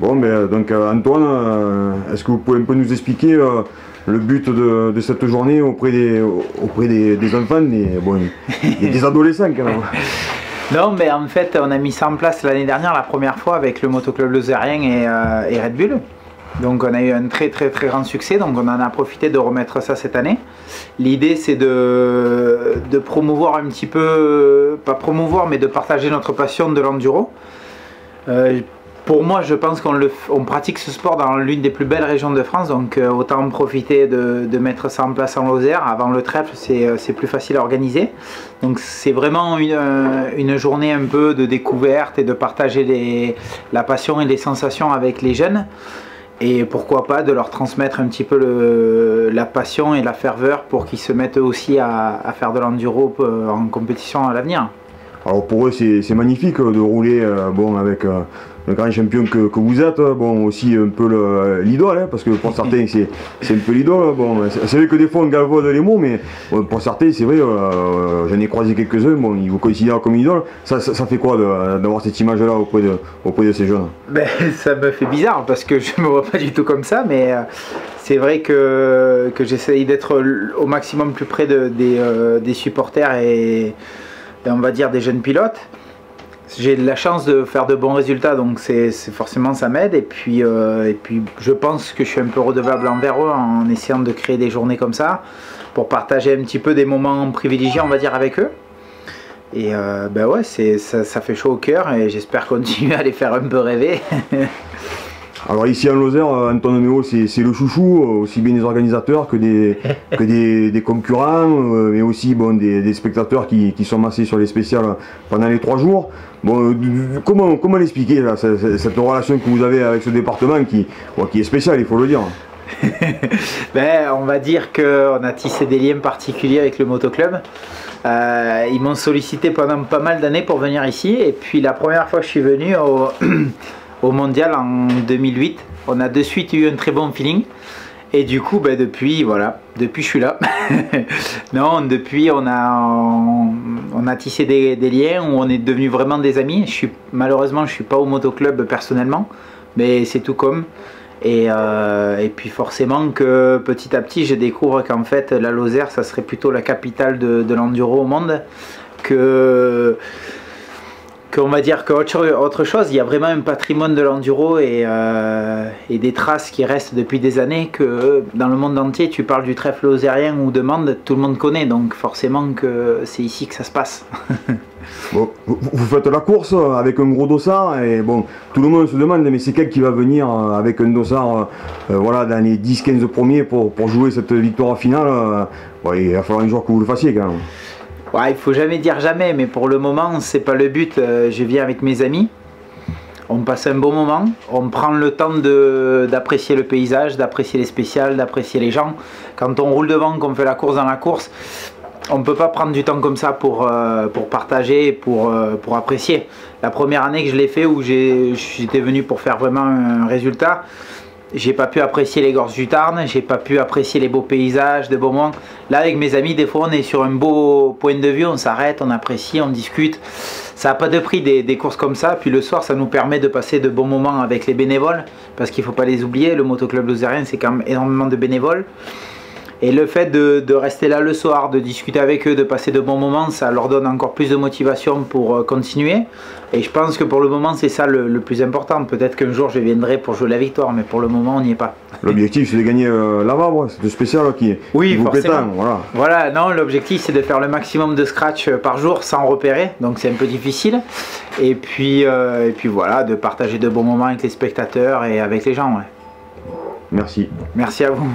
Bon, mais donc Antoine, est-ce que vous pouvez un peu nous expliquer le but de cette journée auprès des enfants, bon, des adolescents quand même? Non, mais en fait, on a mis ça en place l'année dernière, la première fois, avec le motoclub lozérien et Red Bull. Donc on a eu un très grand succès, donc on en a profité de remettre ça cette année. L'idée c'est de promouvoir un petit peu, pas promouvoir, mais de partager notre passion de l'enduro. Pour moi, je pense qu'on pratique ce sport dans l'une des plus belles régions de France, donc autant en profiter de mettre ça en place en Lozère. Avant le trèfle, c'est plus facile à organiser. Donc c'est vraiment une journée un peu de découverte et de partager la passion et les sensations avec les jeunes. Et pourquoi pas de leur transmettre un petit peu la passion et la ferveur pour qu'ils se mettent eux aussi à faire de l'enduro en compétition à l'avenir. Alors pour eux c'est magnifique de rouler bon, avec le grand champion que vous êtes, bon aussi un peu l'idole, hein, parce que pour certains c'est un peu l'idole. Bon, c'est vrai que des fois on galvaude les mots, mais pour certains c'est vrai, j'en ai croisé quelques-uns, bon, ils vous considèrent comme idole. Ça fait quoi d'avoir cette image-là auprès de ces jeunes? Ben, ça me fait bizarre parce que je me vois pas du tout comme ça, mais c'est vrai que j'essaye d'être au maximum plus près des supporters et on va dire des jeunes pilotes. J'ai de la chance de faire de bons résultats, donc forcément ça m'aide, et puis je pense que je suis un peu redevable envers eux en essayant de créer des journées comme ça pour partager un petit peu des moments privilégiés, on va dire, avec eux. Et ben ouais, ça fait chaud au cœur et j'espère continuer à les faire un peu rêver. Alors ici en Lozère, Antoine Méo c'est le chouchou, aussi bien des organisateurs que des concurrents, mais aussi bon, des spectateurs qui sont massés sur les spéciales pendant les 3 jours. Bon, comment l'expliquer là, cette relation que vous avez avec ce département qui est spécial, il faut le dire? Ben, on va dire qu'on a tissé des liens particuliers avec le motoclub. Ils m'ont sollicité pendant pas mal d'années pour venir ici, et puis la première fois que je suis venu au mondial en 2008, on a de suite eu un très bon feeling, et du coup ben, depuis je suis là. Non, depuis on a tissé des liens où on est devenus vraiment des amis. Malheureusement je suis pas au motoclub personnellement, mais c'est tout comme. Et puis forcément que petit à petit je découvre qu'en fait la Lozère ça serait plutôt la capitale de l'enduro au monde, qu'on va dire qu'autre chose. Il y a vraiment un patrimoine de l'enduro et des traces qui restent depuis des années, que dans le monde entier tu parles du trèfle lozérien ou de Mende, tout le monde connaît, donc forcément que c'est ici que ça se passe. Bon, vous faites la course avec un gros dossard et bon, tout le monde se demande mais c'est quel qui va venir avec un dossard voilà, dans les 10-15 premiers pour jouer cette victoire finale. Bon, il va falloir un jour que vous le fassiez quand même. Ouais, il faut jamais dire jamais, mais pour le moment c'est pas le but. Je viens avec mes amis, on passe un bon moment, on prend le temps d'apprécier le paysage, d'apprécier les spéciales, d'apprécier les gens. Quand on roule devant, qu'on fait la course dans la course, on ne peut pas prendre du temps comme ça pour partager, pour apprécier. La première année que je l'ai fait, où j'étais venu pour faire vraiment un résultat, j'ai pas pu apprécier les gorges du Tarn, j'ai pas pu apprécier les beaux paysages, de beaux moments. Là avec mes amis, des fois on est sur un beau point de vue, on s'arrête, on apprécie, on discute. Ça n'a pas de prix des courses comme ça. Puis le soir ça nous permet de passer de bons moments avec les bénévoles, parce qu'il ne faut pas les oublier, le motoclub lozérien c'est quand même énormément de bénévoles. Et le fait de rester là le soir, de discuter avec eux, de passer de bons moments, ça leur donne encore plus de motivation pour continuer. Et je pense que pour le moment, c'est ça le plus important. Peut-être qu'un jour, je viendrai pour jouer la victoire, mais pour le moment, on n'y est pas. L'objectif, c'est de gagner la Vabre, c'est le spécial qui vous pétend. Voilà, non, l'objectif, c'est de faire le maximum de scratch par jour sans repérer. Donc, c'est un peu difficile. Et puis voilà, de partager de bons moments avec les spectateurs et avec les gens. Ouais. Merci. Merci à vous.